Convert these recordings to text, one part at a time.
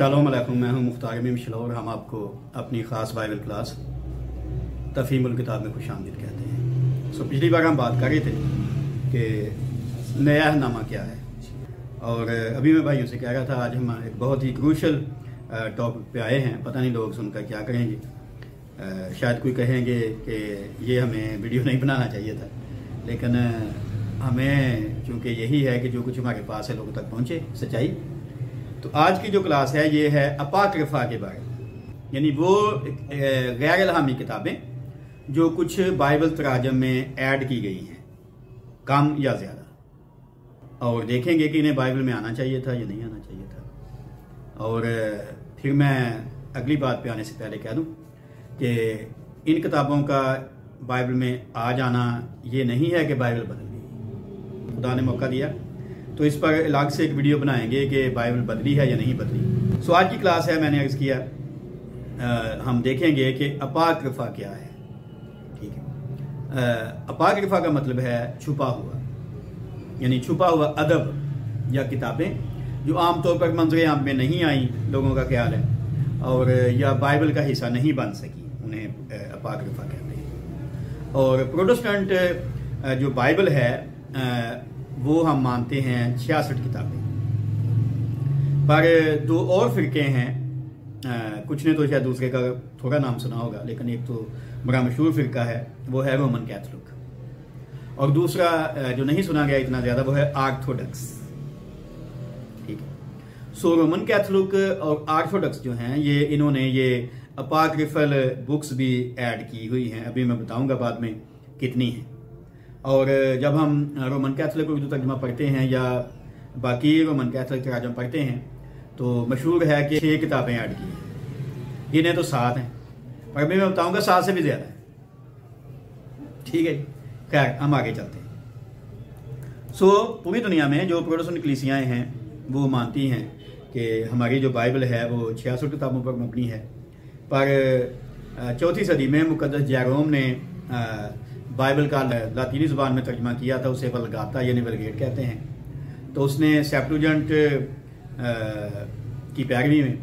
Shalom अलैकुम, मैं हूं मुख्तार मीम शलौर। हम आपको अपनी ख़ास बाइबल क्लास तफ़हीमुल किताब में खुशामदीद कहते हैं। पिछली बार हम बात कर रहे थे कि नया नामा क्या है, और अभी मैं भाइयों से कह रहा था आज हम एक बहुत ही क्रूशल टॉपिक पे आए हैं। पता नहीं लोग सुनकर क्या करेंगे, शायद कोई कहेंगे कि ये हमें वीडियो नहीं बनाना चाहिए था, लेकिन हमें चूँकि यही है कि जो कुछ हमारे पास है लोगों तक पहुँचे सच्चाई। तो आज की जो क्लास है ये है अपाक्रिफा के बारे में, यानी वो गैर इल्हामी किताबें जो कुछ बाइबल तराजम में ऐड की गई हैं, कम या ज़्यादा, और देखेंगे कि इन्हें बाइबल में आना चाहिए था या नहीं आना चाहिए था। और फिर मैं अगली बात पे आने से पहले कह दूं कि इन किताबों का बाइबल में आ जाना ये नहीं है कि बाइबल बदल गई। खुदा ने मौका दिया तो इस पर अलग से एक वीडियो बनाएंगे कि बाइबल बदली है या नहीं बदली। सो आज की क्लास है, मैंने अर्ज़ किया हम देखेंगे कि अपाक्रिफा क्या है। ठीक है, अपाक्रिफा का मतलब है छुपा हुआ, यानी छुपा हुआ अदब या किताबें जो आमतौर पर मंजर आम में नहीं आई, लोगों का ख्याल है, और या बाइबल का हिस्सा नहीं बन सकी, उन्हें अपाक्रिफा कहते हैं। और प्रोटेस्टेंट जो बाइबल है वो हम मानते हैं 66 किताबें, पर दो और फिरके हैं, कुछ ने तो शायद दूसरे का थोड़ा नाम सुना होगा, लेकिन एक तो बड़ा मशहूर फिरका है वो है रोमन कैथोलिक, और दूसरा जो नहीं सुना गया इतना ज़्यादा वो है ऑर्थोडॉक्स। ठीक है, सो रोमन कैथोलिक और ऑर्थोडॉक्स जो हैं ये इन्होंने ये अपाक्रिफल बुक्स भी ऐड की हुई हैं। अभी मैं बताऊंगा बाद में कितनी हैं। और जब हम रोमन कैथोलिक उर्दू तर्जुमा पढ़ते हैं या बाकी रोमन कैथोलिक तराजम पढ़ते हैं तो मशहूर है कि 6 किताबें ऐड की हैं, इन्हें तो 7 हैं, पर अभी मैं बताऊंगा 7 से भी ज़्यादा है। ठीक है, खैर हम आगे चलते हैं। सो पूरी दुनिया में जो प्रोटेस्टेंट कलीसियाएँ हैं वो मानती हैं कि हमारी जो बाइबल है वो 66 किताबों पर मबनी है, पर 4वीं सदी में मुकद्दस जेरोम ने बाइबल का लातीनी ज़ुबान में तर्जुमा किया था, उसे वल्गाता यानी वल्गेट कहते हैं। तो उसने सेप्टुजेंट की पैरवी में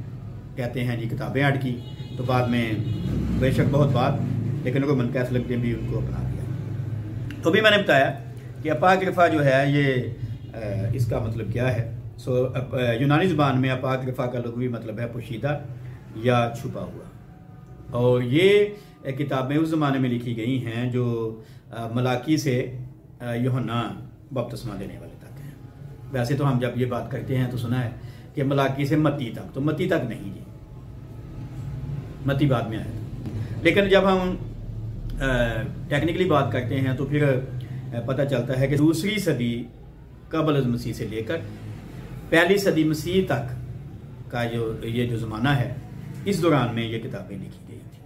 कहते हैं जी किताबें ऐड की, तो बाद में बेशक बहुत बाद, लेकिन रोमन कैथोलिक ने भी उनको अपना लिया। तो भी मैंने बताया कि अपाक्रिफा जो है ये इसका मतलब क्या है। सो यूनानी ज़ुबान में अपाक्रिफा का लुग़वी मतलब है पोशीदा या छुपा हुआ, और ये किताबें उस ज़माने में लिखी गई हैं जो मलाकी से यूहन्ना बपतिस्मा देने वाले तक हैं। वैसे तो हम जब ये बात करते हैं तो सुना है कि मलाकी से मत्ती तक, तो मत्ती तक नहीं जी, मत्ती बाद में आया था। लेकिन जब हम टेक्निकली बात करते हैं तो फिर पता चलता है कि 2री सदी कबल मसीह से लेकर 1ली सदी मसीह तक का ये जो ज़माना है, इस दौरान में ये किताबें लिखी गई थी।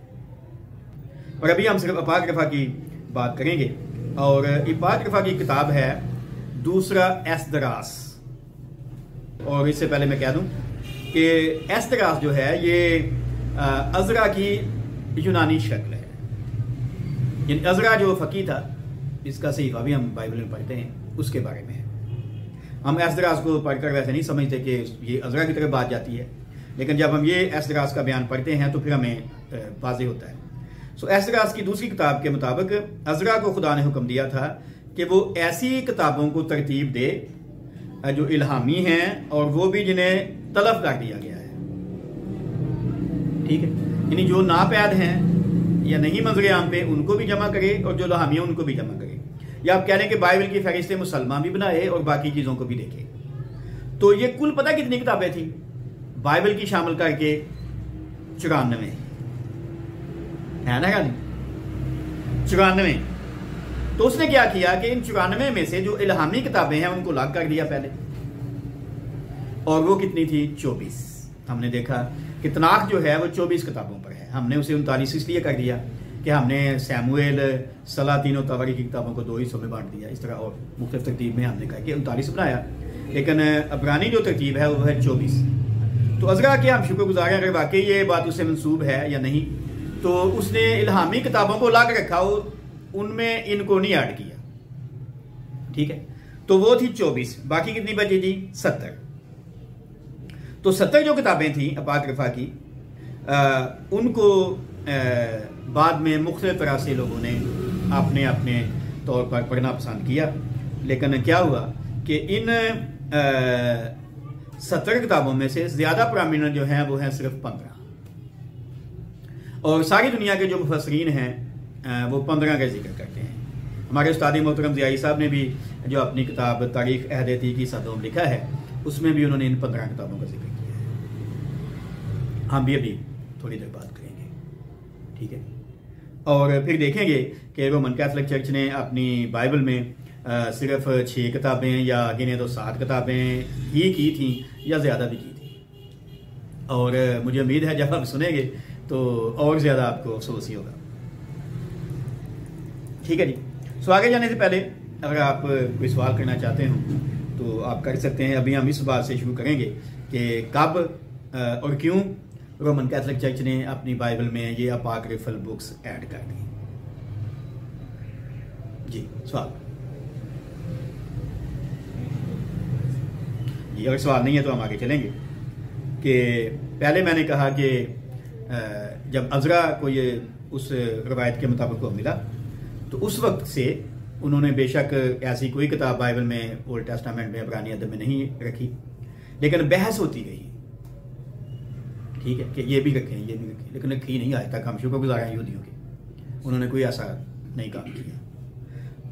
और अभी हम सिर्फ अपाक्रिफा की बात करेंगे, और अपाक्रिफा की किताब है दूसरा एस्दरास। और इससे पहले मैं कह दूं कि एस्दरास जो है ये अज़रा की यूनानी शक्ल है, यानी अज़रा जो फ़कीह था, इसका सहीफ़ा भी हम बाइबल में पढ़ते हैं, उसके बारे में है। हम एस्दरास को पढ़कर वैसे नहीं समझते कि ये अज़रा की तरफ बात जाती है, लेकिन जब हम ये एस्दरास का बयान पढ़ते हैं तो फिर हमें वाज़ेह होता है। सो एस्दरास की दूसरी किताब के मुताबिक अज़रा को खुदा ने हुक्म दिया था कि वो ऐसी किताबों को तरतीब दे जो इल्हामी हैं, और वो भी जिन्हें तलफ कर दिया गया है। ठीक है, यानी जो नापैद हैं या नहीं मंजर आम पे उनको भी जमा करे, और जो इल्हामी हैं उनको भी जमा करे, या आप कह रहे हैं कि बाइबल की फहरिस्त मुसलमान भी बनाए और बाकी चीज़ों को भी देखे। तो ये कुल पता कितनी किताबें थी बाइबल की शामिल करके? 94 है ना, गाली 94। तो उसने क्या किया कि इन 94 में से जो इल्हामी किताबें हैं उनको अलग कर दिया पहले, और वो कितनी थी? 24। हमने देखा कि तनाख जो है वो 24 किताबों पर है। हमने उसे 39 इसलिए कर दिया कि हमने सैमुएल, सलातीन और तवारीख की किताबों को 2 हिस्सों में बांट दिया, इस तरह और मुख्तलिफ तरतीब में हमने कहा कि 39 बनाया, लेकिन अबरानी जो तरतीब है वो है 24। तो अज़रा के हम शुक्रगुजार हैं अगर वाकई ये बात उससे मंसूब है या नहीं। तो उसने इल्हामी किताबों को ला कर रखा, उनमें इनको नहीं ऐड किया। ठीक है, तो वो थी 24, बाकी कितनी बची जी? 70। तो 70 जो किताबें थी अपाक्रिफा की, उनको बाद में मुख्तलिफ तरह से लोगों ने अपने अपने तौर पर पढ़ना पसंद किया। लेकिन क्या हुआ कि इन 70 किताबों में से ज़्यादा प्रोमिनेंट जो हैं वो हैं सिर्फ 15, और सारी दुनिया के जो मुफस्सरीन हैं वो 15 का जिक्र करते हैं। हमारे उस्ताद मोहतरम ज़ियाई साहब ने भी जो अपनी किताब तारीख़ अहद की सदोम लिखा है, उसमें भी उन्होंने इन 15 किताबों का जिक्र किया है। हम भी अभी थोड़ी देर बात करेंगे, ठीक है। और फिर देखेंगे कि रोमन कैथोलिक चर्च ने अपनी बाइबल में सिर्फ 6 किताबें या गिने तो 7 किताबें ही की थी या ज़्यादा भी की थी। और मुझे उम्मीद है जब आप सुनेंगे तो और ज़्यादा आपको अफसोस ही होगा, ठीक है जी। सो आगे जाने से पहले अगर आप कोई सवाल करना चाहते हो तो आप कर सकते हैं। अभी हम इस बात से शुरू करेंगे कि कब और क्यों रोमन कैथोलिक चर्च ने अपनी बाइबल में ये अपाक्रिफल बुक्स ऐड कर दी। जी सवाल जी, अगर सवाल नहीं है तो हम आगे चलेंगे। कि पहले मैंने कहा कि जब अज़रा को ये उस रवायत के मुताबिक को मिला तो उस वक्त से उन्होंने बेशक ऐसी कोई किताब बाइबल में ओल्ड टेस्टामेंट में इब्रानी अदब में नहीं रखी, लेकिन बहस होती रही, ठीक है, कि ये भी रखें ये भी रखें, लेकिन रखी नहीं आज तक। हम शुक्रगुजार हैं यहूदियों के, उन्होंने कोई ऐसा नहीं काम किया।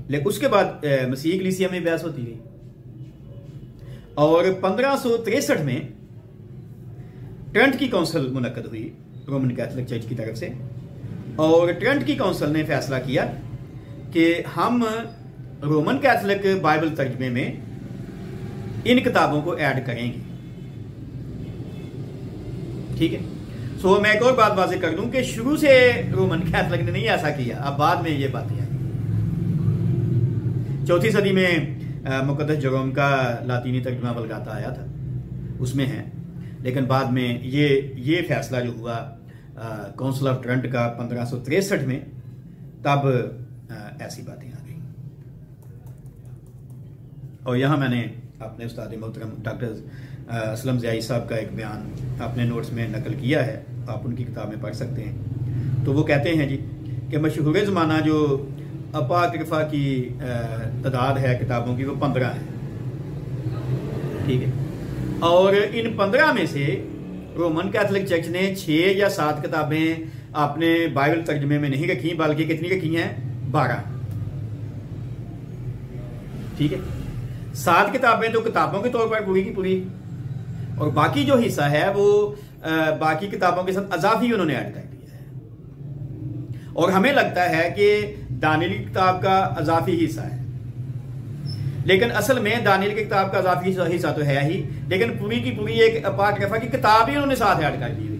लेकिन उसके बाद मसीह कलीसिया में बहस होती रही, और 1563 में ट्रेंट की काउंसिल मुनक्कद हुई रोमन कैथोलिक चर्च की तरफ से, और ट्रेंट की काउंसिल ने फैसला किया कि हम रोमन कैथोलिक बाइबल तर्जमे में इन किताबों को ऐड करेंगे, ठीक है। सो मैं एक और बात वाज़ेह कर दूं कि शुरू से रोमन कैथोलिक ने नहीं ऐसा किया, अब बाद में ये बातें आई। 4वीं सदी में मुक़द्दस जेरोम का लातीनी तर्जुमा वल्गाता आया था, उसमें है, लेकिन बाद में ये फैसला जो हुआ काउंसिल ऑफ ट्रेंट का 1563 में, तब ऐसी बातें आ गई। और यहाँ मैंने अपने उस्ताद मोहतरम डॉक्टर असलम ज़ियाई साहब का एक बयान अपने नोट्स में नकल किया है, आप उनकी किताब में पढ़ सकते हैं। तो वो कहते हैं जी कि मशहूर ज़माना जो अपाक्रिफा की तादाद है किताबों की वो 15 है, ठीक है। और इन 15 में से रोमन कैथोलिक चर्च ने 6 या 7 किताबें अपने बाइबल तर्जमे में नहीं रखी, बल्कि कितनी रखी हैं? 12, ठीक है। 7 किताबें तो किताबों के तौर पर पूरी की पूरी, और बाकी जो हिस्सा है वो बाकी किताबों के साथ अजाफी उन्होंने ऐड कर दिया है। और हमें लगता है कि दानियल की किताब का अजाफी हिस्सा है, लेकिन असल में दानियल की किताब का अजाफी हिस्सा तो है ही, लेकिन पूरी की पूरी एक अपाक्रिफा की किताब ही उन्होंने साथ ऐड कर दी हुई,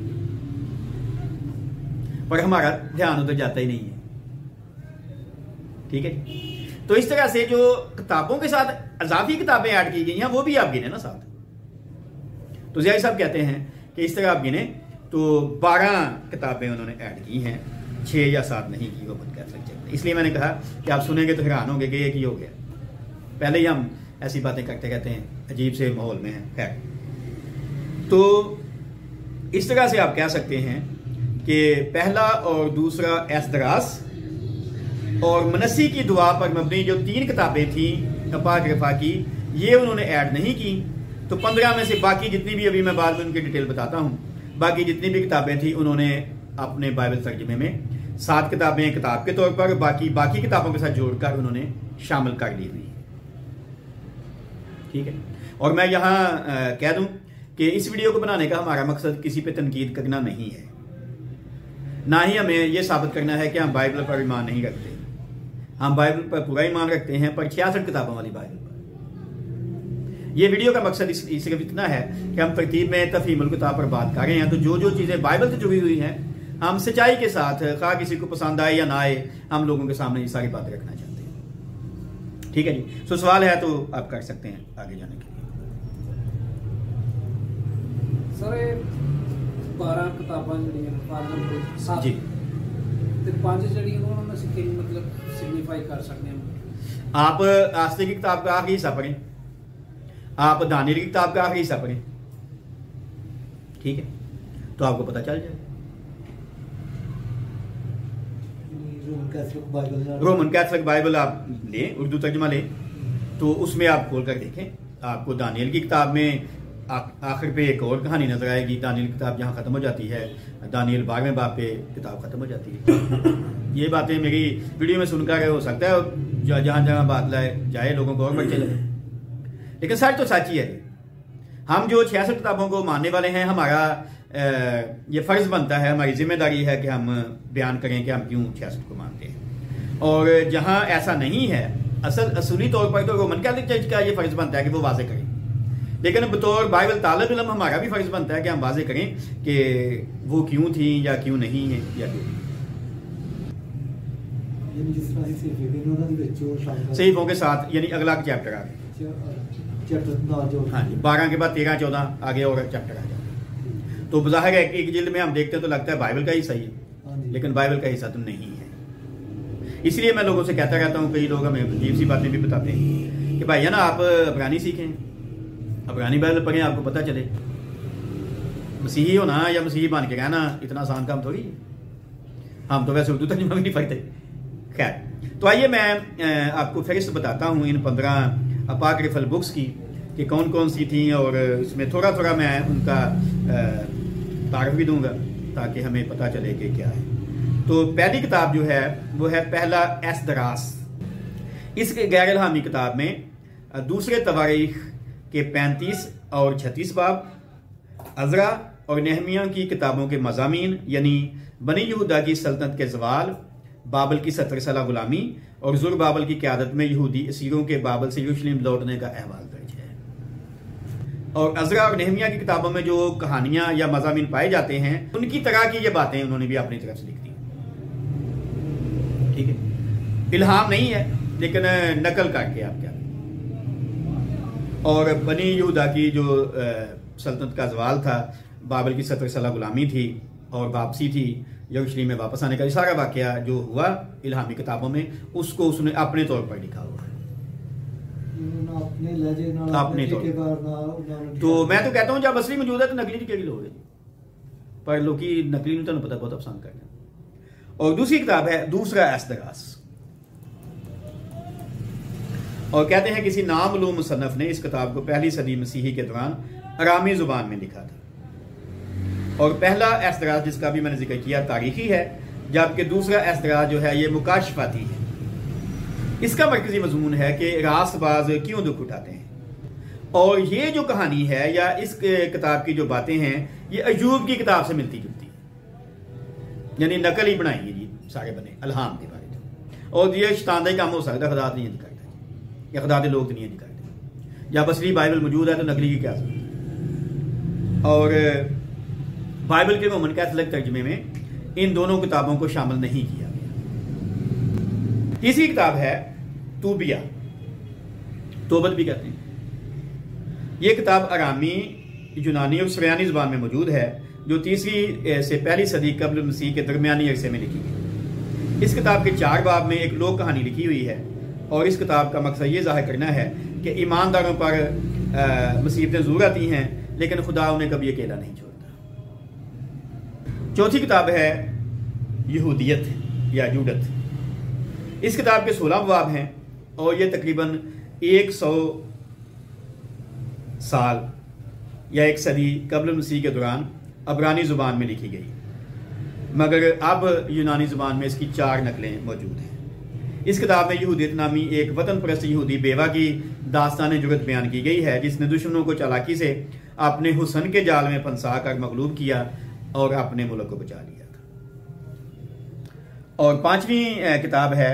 पर हमारा ध्यान उधर जाता ही नहीं है, ठीक है। तो इस तरह से जो किताबों के साथ अजाफी किताबें ऐड की गई हैं वो भी आप गिने ना साथ। तो ज़ियाई साहब कहते हैं कि इस तरह आप गिने तो 12 किताबें उन्होंने ऐड की हैं, 6 या 7 नहीं की वो खुद कह सकते। इसलिए मैंने कहा कि आप सुनेंगे तो हैरान होंगे कि ये की हो गया। पहले ही हम ऐसी बातें करते रहते हैं, अजीब से माहौल में हैं। खैर, तो इस तरह से आप कह सकते हैं कि पहला और दूसरा एस्दरास और मनसी की दुआ पर मबनी जो 3 किताबें थी अपाक्रिफा की, ये उन्होंने ऐड नहीं की। तो 15 में से बाकी जितनी भी, अभी मैं बाद में उनकी डिटेल बताता हूँ, बाकी जितनी भी किताबें थी उन्होंने अपने बाइबल तर्जमे में 7 किताबें किताब के तौर पर, बाकी किताबों के साथ जोड़कर उन्होंने शामिल कर ली हुई, ठीक है। और मैं यहाँ कह दूं कि इस वीडियो को बनाने का हमारा मकसद किसी पे तनकीद करना नहीं है, ना ही हमें यह साबित करना है कि हम बाइबल पर ईमान नहीं रखते। हम बाइबल पर पूरा ईमान रखते हैं, पर 66 किताबों वाली बाइबल पर। यह वीडियो का मकसद सिर्फ इतना है कि हम तरतीब में तफहीमुल किताब पर बात कर रहे हैं, तो जो जो चीज़ें बाइबल से जुड़ी हुई हैं हम सच्चाई के साथ, खा किसी को पसंद आए या ना आए, हम लोगों के सामने ये सारी बातें रखना चाहते हैं, ठीक है जी। सो सवाल है तो आप कर सकते हैं आगे जाने के लिए। सर 12 किताबां जी, ते 5 जड़ी उन्होंने सिक्के मतलब सिग्निफाई कर सकते हैं। आप आस्ते की किताब का आखिरी हिस्सा पढ़ें, आप दानियल की किताब का आखिरी हिस्सा पढ़ें, ठीक है, तो आपको पता चल जाएगा। रोमन कैथोलिक बाइबल आप लें, उर्दू तर्जुमा लें, तो उसमें आप खोल कर देखें, आपको दानियल की किताब में आखिर पे एक और कहानी नजर आएगी। दानियल की किताब जहाँ खत्म हो जाती है, दानियल 12वें बाब पे किताब खत्म हो जाती है। ये बातें मेरी वीडियो में सुनकर हो सकता है जहाँ जहाँ बात लाए जाए लोगों को और बढ़ चले, लेकिन सच तो सच ही है। हम जो 66 किताबों को मानने वाले हैं, हमारा ये फर्ज बनता है, हमारी जिम्मेदारी है कि हम बयान करें कि हम क्यों 66 को मानते हैं। और जहाँ ऐसा नहीं है, असली तौर पर तो रोमन कैथोलिक चर्च का ये फर्ज बनता है कि वो वाजे करें, लेकिन बतौर बाइबल तालिब इल्म हमारा भी फर्ज बनता है कि हम वाजे करें कि वो क्यों थी या क्यों नहीं है या क्यों नहीं। सहीफों के साथ यानी अगला चैप्टर आ गया, हाँ जी, 12 के बाद 13, 14 आगे और चैप्टर आ गया। तो बज़ाहिर है एक जिल्द में हम देखते हैं तो लगता है बाइबल का ही सही है, लेकिन बाइबल का हिस्सा तो नहीं है। इसलिए मैं लोगों से कहता रहता हूँ, कई लोग हमें अजीब सी बातें भी बताते हैं कि भाई है ना, आप अफगानी सीखें, अफगानी बाइबल पढ़ें, आपको पता चले। मसीही होना या मसीही बन के रहना इतना आसान काम थोड़ी है, हम तो वैसे उर्दू तर्जुमा भी नहीं पढ़ते। खैर, तो आइए मैं आपको फहरिस्त बताता हूँ इन 15 अपाक्रिफल बुक्स की कि कौन कौन सी थी, और इसमें थोड़ा थोड़ा मैं उनका तारीफ भी दूंगा ताकि हमें पता चले कि क्या है। तो पहली किताब जो है वो है पहला एस्दरास। इस गैर इल्हामी किताब में दूसरे तवारीख के 35 और 36 बाब, अज़रा और नेहमिया की किताबों के मज़ामीन यानी बनी यहूदा की सल्तनत के ज़वाल, बाबल की 70 साल गुलामी और ज़ुरबाबल की क़यादत में यहूदी असीरों के बाबल से यरूशलेम लौटने का अहवाल दर्ज है। और अज़रा और नेहमिया की किताबों में जो कहानियां या मज़ामीन पाए जाते हैं, उनकी तरह की ये बातें उन्होंने भी अपनी तरफ से लिख दी। ठीक है, इल्हाम नहीं है लेकिन नकल करके आप क्या। और बनी यहूदा की जो सल्तनत का ज़वाल था, बाबल की 70 साल गुलामी थी और वापसी थी, यरूशलेम में वापस आने का सारा वाकया जो हुआ इल्हामी किताबों में, उसको उसने अपने तौर पर लिखा हुआ है, अपने तौर पर। तो मैं तो कहता हूँ जब असली मौजूद है तो नकली की केड़ी लोग है, पर लोग नकली नहीं, तुम पता बहुत पसंद करते हैं। और दूसरी किताब है दूसरा एस्दरास, और कहते हैं किसी नामालूम मुसन्नफ ने इस किताब को पहली सदी मसीही के दौरान अरामी जुबान में लिखा था। और पहला एस्दरास जिसका भी मैंने जिक्र किया तारीखी है, जबकि दूसरा एस्दरास जो है ये मुकाशफाती है। इसका मरकजी मजमून है कि रास्तबाज क्यों दुख उठाते हैं। और ये जो कहानी है या इस किताब की जो बातें हैं, ये अयूब की किताब से मिलती जुलती है, यानी नकल ही बनाई है जी सारे बने अल्हाम के बारे में। और ये शतानदा काम हो सकता है, खुदा नहीं करता या खुदा लोग तो नहीं करते। जब असली बाइबल मौजूद है तो नकली की क्या जरूरत। और बाइबल के रोमन कैथोलिक तर्जमे में इन दोनों किताबों को शामिल नहीं किया गया। तीसरी किताब है तूबिया, तोबत भी कहते हैं। यह किताब अरामी, यूनानी और सुरयानी जुबान में मौजूद है, जो तीसरी से पहली सदी कब्ल मसीह के दरमियानी अरसे में लिखी गई। इस किताब के 4 बाब में एक लोक कहानी लिखी हुई है, और इस किताब का मकसद ये जाहिर करना है कि ईमानदारों पर मुसीबतें जरूर आती हैं, लेकिन खुदा उन्हें कभी अकेला नहीं छोड़ता। चौथी किताब है यहूदियत या यूदत। इस किताब के 16 बाब हैं, और ये तकरीबन 100 साल या 1 सदी कब्ल मसीह के दौरान अबरानी जुबान में लिखी गई, मगर अब यूनानी जुबान में इसकी 4 नकलें मौजूद हैं। इस किताब में यहूदियत नामी एक वतन परस्त यहूदी बेवा की दास्तान जुरत बयान की गई है, जिसने दुश्मनों को चालाकी से अपने हुस्न के जाल में फंसा कर मगलूब किया और अपने मुल्क को बचा लिया था। और 5वीं किताब है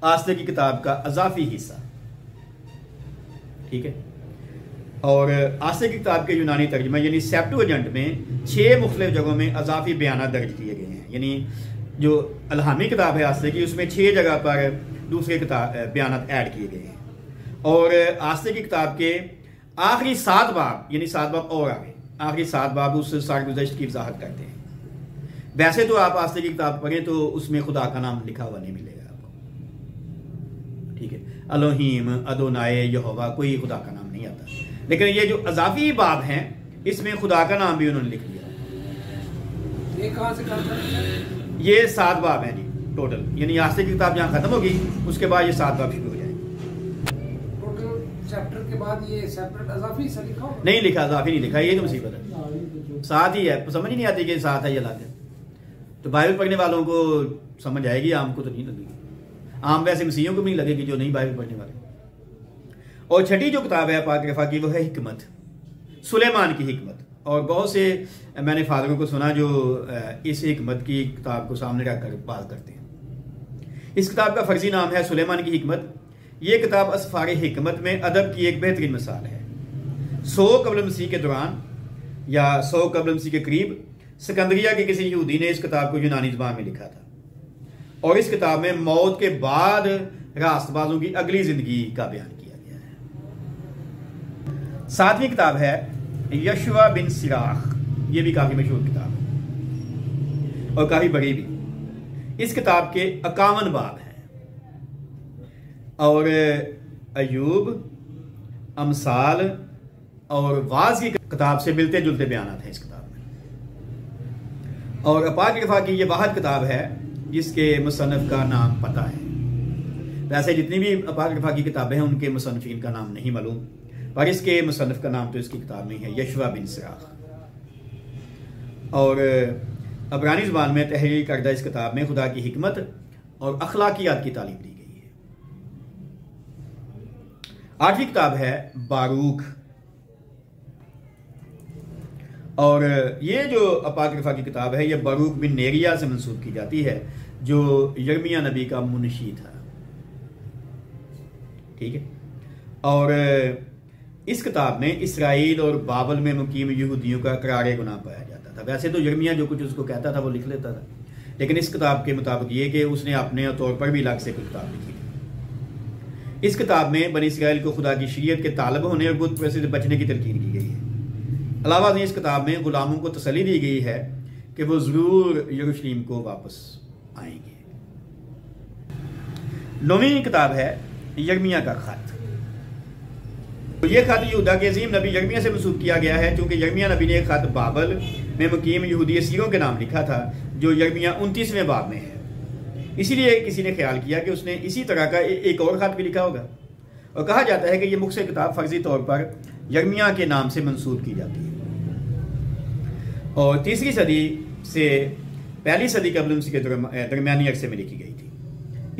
आस्ते की किताब का अजाफी हिस्सा। ठीक है, और आस्ते की किताब के यूनानी तर्जुमा यानी सेप्टुअजिंट में 6 मुख्तलिफ जगहों में अजाफी बयान दर्ज किए गए हैं। यानी जो अल्हामी किताब है आस्ते की, उसमें 6 जगह पर दूसरे किताब बयान ऐड किए गए हैं। और आस्ते की किताब के आखिरी 7 बाब यानी 7 बाब और आगे, आखिरी 7 बाब उस सारगुज़श्त की वजाहत करते हैं। वैसे तो आप आस्ते की किताब पढ़ें तो उसमें खुदा का नाम लिखा हुआ नहीं मिलेगा आपको। ठीक है, अलोहीम, अदोनाए, यहोवा, कोई खुदा का नाम नहीं आता। लेकिन ये जो अजाफी बाब हैं इसमें खुदा का नाम भी उन्होंने लिख दिया। ये कहाँ से कहाँ तक? ये 7 बाब हैं जी टोटल, यानी आस्ते की किताब जहाँ खत्म होगी उसके बाद ये 7 बाब शुरू हो जाएंगे। टोटल चैप्टर के बाद ये सेपरेट अज़ाफ़ी हिस्सा लिखा होगा? नहीं लिखा, अज़ाफ़ी नहीं लिखा, ये तो मुसीबत है, साथ ही है, समझ ही नहीं आती कि साथ है या अलग है। तो बाइबल पढ़ने वालों को समझ आएगी, आम को तो नहीं लगेगी। आम वैसे मसीहियों को भी नहीं लगेगी जो नहीं बाइबल पढ़ने वाले। और छठी जो किताब है पाक रफ़ा की वो है हिकमत, सुलेमान की हिकमत। और बहुत से मैंने फादरों को सुना जो इस हिकमत की किताब को सामने रखकर बात करते हैं। इस किताब का फर्जी नाम है सुलेमान की हिकमत। ये किताब असफार हिकमत में अदब की एक बेहतरीन मिसाल है। 100 कबल मसीह के दौरान या 100 कबल मसीह के करीब सिकंदरिया के किसी यहूदी ने इस किताब को यूनानी ज़बान में लिखा था, और इस किताब में मौत के बाद रास्तबाजों की अगली जिंदगी का बयान किया गया है। 7वीं किताब है यशवा बिन सिराख। ये भी काफी मशहूर किताब है और काफी बड़ी भी। इस किताब के 51 बाब हैं और अयूब, अमसाल और वाज की किताब से मिलते जुलते बयानात हैं इस किताब में। और पाक रफ़ा की ये वाहिद किताब है जिसके मुसन्निफ का नाम पता है। वैसे जितनी भी पाक रफ़ा की किताबें हैं उनके मुसन्निफीन का नाम नहीं मालूम, पर इसके मुसन्निफ का नाम तो इसकी किताब में है, यशवा बिन सिराख। और अबरानी ज़बान में तहरीर करदा इस किताब में खुदा की हिकमत और अखलाकियात की तालीम दी गई है। 8वीं किताब है बारूक। और ये जो पाक रफ़ा की किताब है ये बारूक बिन नेरिया से मंसूब की जाती है जो यर्मिया नबी का मुनशी था। ठीक है। और इस किताब में इसराइल और बाबल में मुकीम यहूदियों का करारे गुनाह पाया जाता था। वैसे तो यर्मिया जो कुछ उसको कहता था वो लिख लेता था, लेकिन इस किताब के मुताबिक ये कि उसने अपने तौर पर भी अलग से कोई किताब लिखी थी। इस किताब में बनी इसराइल को खुदा की शरीयत के तालब होने और बुत परस्ती से बचने की तलकीन की गई है। अलावा इस किताब में गुलामों को तसल्ली दी गई है कि वो जरूर यरूशलेम को वापस आएंगे। 9वीं किताब है यर्मिया का खत। तो ये खत यहूदा के अजीम नबी यर्मिया से मंसूब किया गया है, क्योंकि यर्मिया नबी ने एक खत बाबल में मुकीम यहूदी असीरों के नाम लिखा था जो यर्मिया 29वें बाब में है। इसीलिए किसी ने ख्याल किया कि उसने इसी तरह का एक और खत भी लिखा होगा, और कहा जाता है कि यह मुख्तसर किताब फर्जी तौर पर यर्मिया के नाम से मंसूब की जाती है और 3री सदी से 1ली सदी कबल मसीह के दरमियानी अरसे में लिखी गई थी।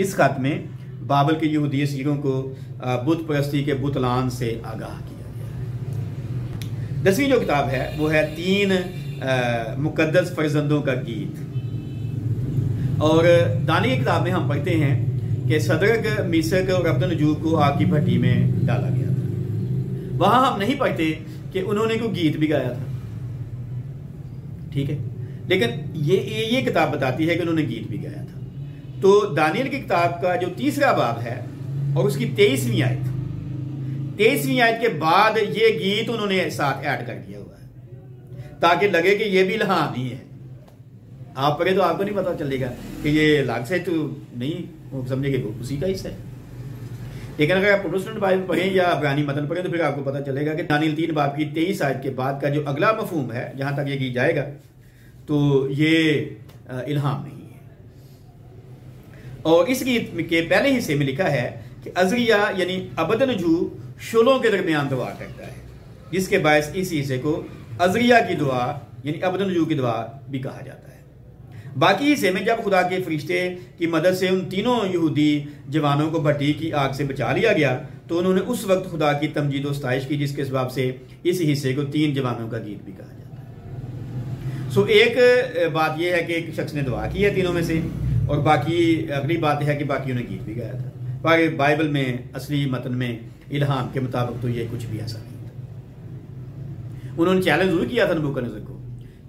इस खत में बाबल के यहूदी असीरों को बुत परस्ती के बुतलान से आगाह किया गया है। 10वीं जो किताब है वो है 3 मुकद्दस फर्जंदों का गीत। और दानी की किताब में हम पढ़ते हैं कि सदरक, मिसक और अब्दुन्नजूब को आग की भट्टी में डाला गया था। वहां हम नहीं पढ़ते कि उन्होंने कोई गीत भी गाया था, ठीक है, लेकिन ये किताब बताती है कि उन्होंने गीत भी गाया था। तो दानियल की किताब का जो 3रा बाब है और उसकी 23वीं आयत, 23वीं आयत के बाद ये गीत उन्होंने साथ ऐड कर दिया हुआ है ताकि लगे कि ये भी इल्हाम ही है। आप पढ़े तो आपको नहीं पता चलेगा कि ये अलग से तो नहीं समझेंगे, उसी का हिस्सा है। लेकिन अगर आप प्रोटेस्टेंट बाइबल पढ़ें या अब्रानी मतन पढ़ें तो फिर आपको पता चलेगा कि दानियल 3 बाब की 23 आयत के बाद का जो अगला मफहूम है, जहां तक ये की जाएगा, तो ये इल्हाम नहीं है। और इस गीत के पहले हिस्से में लिखा है कि अजरिया यानी अब्दुन्नजूब शुलों के दरमियान दुआ करता है, जिसके बायस इस हिस्से को अजरिया की दुआ यानी अब्दुन्नजूब की दुआ भी कहा जाता है। बाकी हिस्से में जब खुदा के फरिश्ते की मदद से उन तीनों यहूदी जवानों को भट्टी की आग से बचा लिया गया तो उन्होंने उस वक्त खुदा की तमजीद और सताइश की, जिसके सबब से इस हिस्से को 3 जवानों का गीत भी कहा जाता है। सो एक बात यह है कि एक शख्स ने दुआ की है तीनों में से, और बाकी अगली बात है कि बाकियों ने गीत भी गाया था। पर बाइबल में असली मतन में इल्हाम के मुताबिक तो ये कुछ भी ऐसा नहीं था। उन्होंने चैलेंज जरूर किया था नबूकदनेस्सर को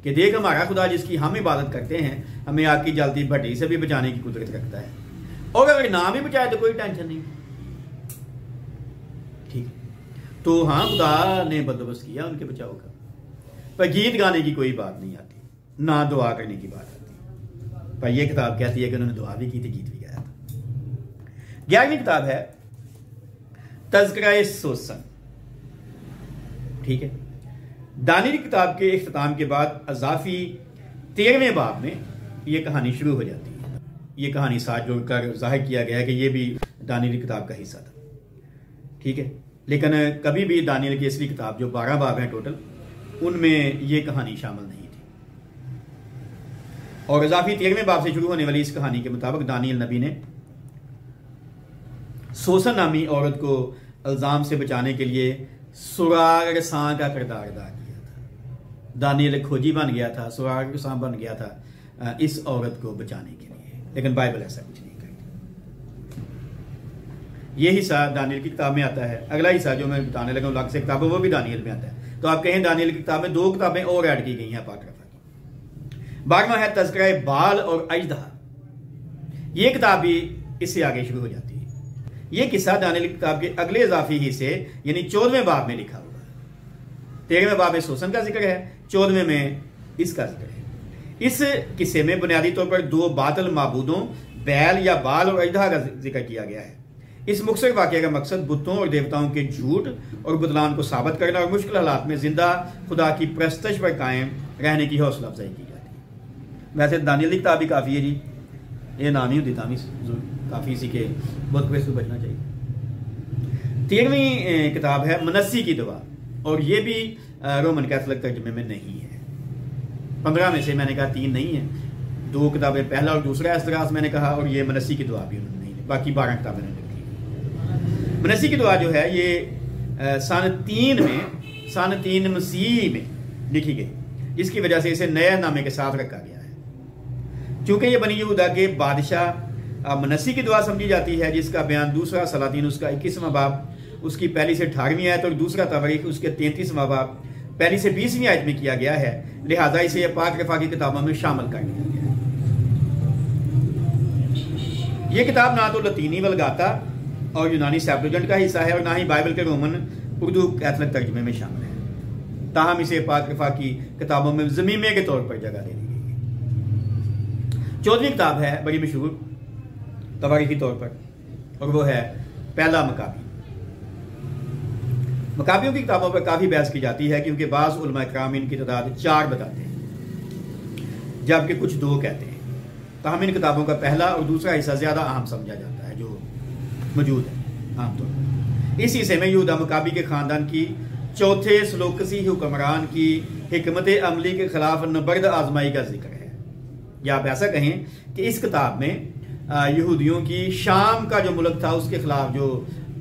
कि देख, हमारा खुदा जिसकी हम इबादत करते हैं हमें आग की जलती भट्टी से भी बचाने की कुदरत रखता है, और अगर ना भी बचाए तो कोई टेंशन नहीं, ठीक। तो हाँ, खुदा ने बंदोबस्त किया उनके बचाव का, पर गीत गाने की कोई बात नहीं आती, ना दुआ करने की बात आती। पर यह किताब कहती है कि उन्होंने दुआ भी की थी, गीत भी गाया था। 11वीं किताब है तज़किरा-ए-सोसन, ठीक है। दानियल की किताब के इख्तिताम के बाद अज़ाफ़ी 13वें बाब में ये कहानी शुरू हो जाती है। ये कहानी साथ जोड़कर जाहिर किया गया है कि ये भी दानियल की किताब का हिस्सा था, ठीक है। लेकिन कभी भी दानियल की असली किताब जो 12 बाब हैं टोटल, उनमें ये कहानी शामिल नहीं थी। और अज़ाफ़ी 13वें बाब से शुरू होने वाली इस कहानी के मुताबिक दानियल नबी ने सोसन नामी औरत को इल्ज़ाम से बचाने के लिए सुराग रसां का किरदार अदा किया था। दानियल खोजी बन गया था, सुराग रसां बन गया था इस औरत को बचाने के लिए, लेकिन बाइबल ऐसा कुछ नहीं करती। ये हिस्सा दानियल की किताब में आता है। अगला हिस्सा जो मैं बताने लगा अलग से किताब है, वो भी दानियल में आता है। तो आप कहें दानियल की किताब में 2 किताबें और ऐड की गई हैं अपाक्रिफा की। 12वां है तज़किरा बाल और अजदहा। ये किताब भी इससे आगे शुरू हो जाती है। ये किस्सा दानियल की किताब के अगले इजाफी हिस्से यानी 14वें बाब में लिखा हुआ है। 13वें बाब में सोसन का जिक्र है, 14वें में इसका जिक्र है। इस किस्से में बुनियादी तौर पर 2 बातिल माबूदों बैल या बाल और अजदहा का जिक्र किया गया है। इस मुख्तसर वाक़े का मकसद बुतों और देवताओं के झूठ और बुतलान को साबित करना और मुश्किल हालात में जिंदा खुदा की परस्तश पर कायम रहने की हौसला अफजाई की जाती है। वैसे दानियल की किताब भी काफ़ी है जी, ये नाम ही होती तामी काफ़ी इसी के बहुत कुछ बचना चाहिए। 13वीं किताब है मनस्सी की दुआ, और ये भी रोमन कैथोलिक तर्जुमे में नहीं है। 15 में से मैंने कहा 3 नहीं है, 2 किताबें पहला और दूसरा इस्तरास मैंने कहा, और ये मनस्सी की दुआ भी उन्होंने नहीं, बाकी 12 किताबें लिखी। मनस्सी की दुआ जो है ये सन 3 मसीह में लिखी गई, जिसकी वजह से इसे नए नामे के साथ रखा गया है। चूंकि ये बनी यहूदा के बादशाह मनस्सी की दुआ समझी जाती है, जिसका बयान दूसरा सलातीन उसका 21वां बाब उसकी पहली से 18वीं आयत और दूसरा तवारीख उसके 33वां बाब पहली से 20वीं आयत में किया गया है। लिहाजा इसे अपाक्रिफा की किताबों में शामिल कर दिया गया है। यह किताब ना तो लतीनी वल्गाता और यूनानी सेप्टुएजिंट का हिस्सा है और ना ही बाइबल के रोमन उर्दू कैथोलिक तर्जुमे में शामिल है। ताहम इसे अपाक्रिफा की किताबों में ज़मीमे के तौर पर जगह दे दी गई है। 14वीं किताब है बड़ी मशहूर तवारीखी तौर पर, और वो है पहला मकाबी। मकाबियों की किताबों पर काफ़ी बहस की जाती है, क्योंकि बाज़ उलमा इकराम इनकी तादाद 4 बताते हैं, जबकि कुछ 2 कहते हैं। ताहम इन किताबों का पहला और दूसरा हिस्सा ज़्यादा अहम समझा जाता है जो मौजूद है आमतौर पर। इस हिस्से में यहूदा मकाबी के ख़ानदान की चौथे सलोकसी हुक्मरान की हिकमत अमली के खिलाफ नबर्द आजमाई का जिक्र है। या आप ऐसा कहें कि इस किताब में यहूदियों की शाम का जो मुल्क था उसके खिलाफ जो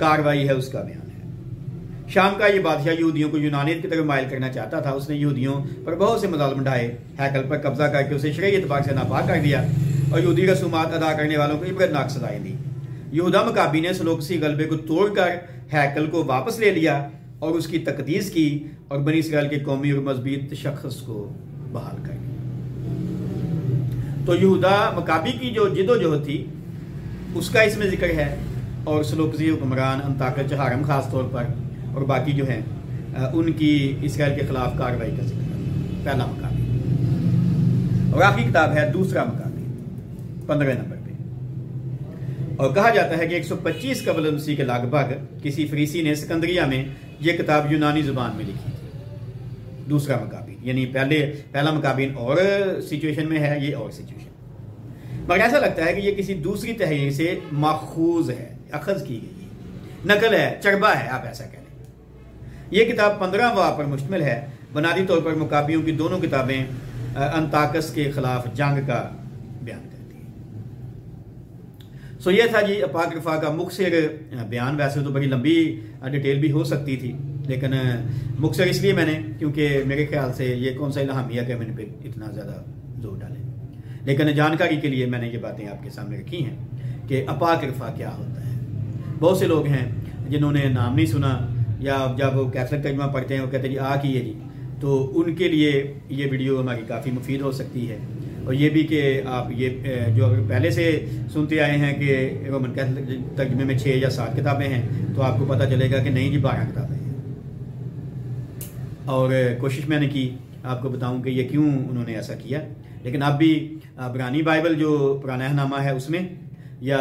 कार्रवाई है उसका बयान है। शाम का ये बादशाह यहूदियों को यूनानियत की तरफ माइल करना चाहता था। उसने यहूदियों पर बहुत से मज़ालिम ढाए, हैकल पर कब्जा करके उसे शरई एतबार से नापाक कर दिया और यहूदी रसूमात अदा करने वालों को इबरतनाक सजाएं दी। यहूदा मकाबी ने सलोकसी गलबे को तोड़कर हैकल को वापस ले लिया और उसकी तकदीस की और बनी इसराइल के कौमी और मजहबी तशख्खुस को बहाल कर दिया। तो यहूदा मकाबी की जो जिदोजहद थी उसका इसमें जिक्र है, और सलोकसी हुक्मरान अंताकस चहारम खास तौर पर और बाकी जो हैं उनकी इसराइल के खिलाफ कार्रवाई का जिक्र है। पहला मकाबी। और आखिरी किताब है दूसरा मकाबी 15वें नंबर पे, और कहा जाता है कि 125 कबल मसीह के लगभग किसी फरीसी ने सिकंदरिया में यह किताब यूनानी जुबान में लिखी थी। दूसरा मकाबी यानी पहला मकाबी और सिचुएशन में है, ये और सिचुएशन। मगर ऐसा लगता है कि ये किसी दूसरी तहरीर से माखूज है, अखज की गई है, नकल है, चरबा है, आप ऐसा कह लें। यह किताब 15 बाब पर मुश्तमिल है। बुनियादी तौर पर मकाबियों की दोनों किताबें अंताकस के खिलाफ जंग का बयान करती हैं। सो यह था जी अपाक्रिफा का मुख्तसर बयान। वैसे तो बड़ी लंबी डिटेल भी हो सकती थी, लेकिन मुख्तसर इसलिए मैंने क्योंकि मेरे ख्याल से ये कौन सा इल्हामिया कि मैंने पे इतना ज़्यादा जोर डाले, लेकिन जानकारी के लिए मैंने ये बातें आपके सामने रखी हैं कि अपाक्रिफा क्या होता है। बहुत से लोग हैं जिन्होंने नाम नहीं सुना, या जब वो कैथोलिक तर्जुमा पढ़ते हैं वो कहते हैं जी आ की है जी, तो उनके लिए ये वीडियो हमारी काफ़ी मुफीद हो सकती है। और ये भी कि आप ये जो अगर पहले से सुनते आए हैं कि रोमन कैथोलिक तर्जुमे में 6 या 7 किताबें हैं, तो आपको पता चलेगा कि नहीं जी 12 किताबें हैं। और कोशिश मैंने की आपको बताऊं कि ये क्यों उन्होंने ऐसा किया। लेकिन अब भी इब्रानी बाइबल जो पुराना अहदनामा है उसमें, या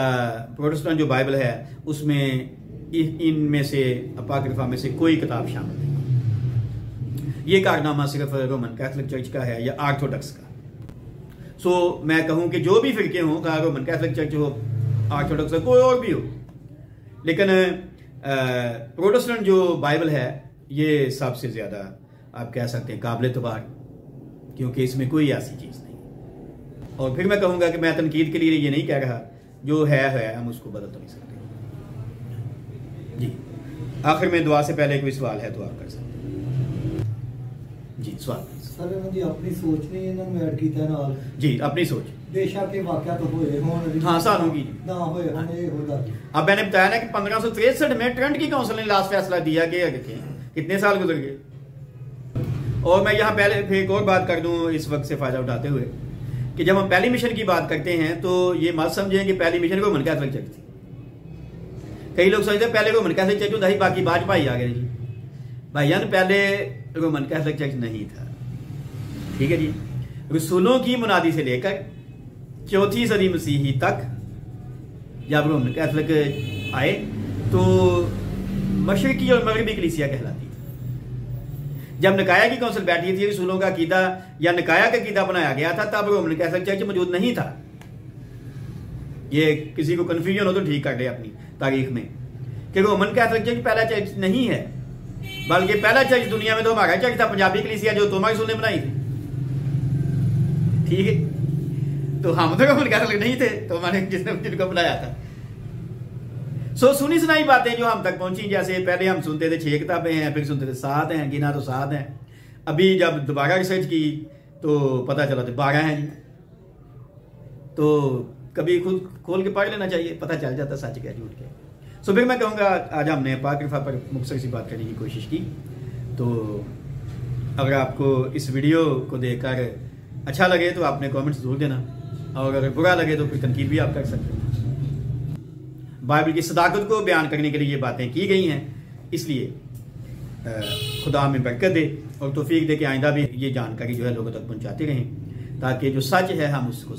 प्रोटेस्टेंट जो बाइबल है उसमें इनमें से अपाक्रिफा में से कोई किताब शामिल नहीं। ये कारनामा सिर्फ रोमन कैथोलिक चर्च का है या ऑर्थोडॉक्स का। सो मैं कहूँ कि जो भी फिरके हों, चाहे रोमन कैथोलिक चर्च हो, ऑर्थोडॉक्स हो, कोई और भी हो, लेकिन प्रोटेस्टेंट जो बाइबल है ये सबसे ज़्यादा आप कह सकते हैं काबिल एतबार, क्योंकि इसमें कोई ऐसी चीज़ नहीं। और फिर मैं कहूँगा कि मैं तनकीद के लिए ये नहीं कह रहा, जो है हम उसको बदल तो नहीं सकते। जी, आखिर में दुआ से पहले कोई सवाल है तो आप कर सकते हैं। जी सवाल सर जी अपनी सोच नहीं इन्होंने ऐड किया नाल जी, अपनी सोच बेशक के वाकया तो होए होन हाँ सालों की ना होए होन ये होगा। अब मैंने बताया ना कि 1563 में ट्रेंट की काउंसिल ने लास्ट फैसला दिया कि कितने साल गुजर गए। और मैं यहाँ पहले फिर एक और बात कर दूँ इस वक्त से फायदा उठाते हुए कि जब हम पहली मिशन की बात करते हैं तो ये मत समझें कि पहली मिशन रोमन कैथोलिक चर्च थी। कई लोग सोचते हैं पहले रोमन कैथोलिक चर्च होता ही बाकी बाद भाई आ गए जी। भाईजान पहले रोमन कैथोलिक चर्च नहीं था, ठीक है जी। रसूलों की मुनादी से लेकर 4वीं सदी मसीही तक जब रोमन कैथोलिक आए तो मशरकी और मगरबी कलीसिया कहलाती थी। जब निकाया की काउंसिल बैठी थी, रसूलों का अकीदा या निकाया का अकीदा बनाया गया था, तब रोमन कैथोलिक चर्च मौजूद नहीं था। ये किसी को कन्फ्यूजन हो तो ठीक कर दे अपनी तारीख में कि रोमन कैथोलिक चर्च पहला चर्च नहीं है, बल्कि पहला चर्च दुनिया में तो हमारा चर्च था, पंजाबी कलीसिया जो तोमा रसूल ने बनाई थी, ठीक है। तो हम तो रोमन कैथोलिक नहीं थे, तो हमारे जिनको बनाया था। सो सुनी सुनाई बातें जो हम तक पहुंची, जैसे पहले हम सुनते थे 6 किताबें हैं, फिर सुनते थे 7 हैं, गिना तो 7 हैं। अभी जब दोबारा रिसर्च की तो पता चला तो 12 हैं जी। तो कभी खुद खोल के पढ़ लेना चाहिए, पता चल जाता सच क्या झूठ क्या। सो फिर मैं कहूँगा आज हमने पाक रिफा पर मुख्तसर सी बात करने की कोशिश की। तो अगर आपको इस वीडियो को देखकर अच्छा लगे तो आपने कमेंट्स जरूर देना, और अगर बुरा लगे तो फिर तनकीद भी आप कर सकते हैं। बाइबल की सदाकत को बयान करने के लिए ये बातें की गई हैं, इसलिए खुदा हमें बरकत दे और तौफीक दे कि आइंदा भी ये जानकारी जो है लोगों तक पहुंचाते रहें, ताकि जो सच है हम उसको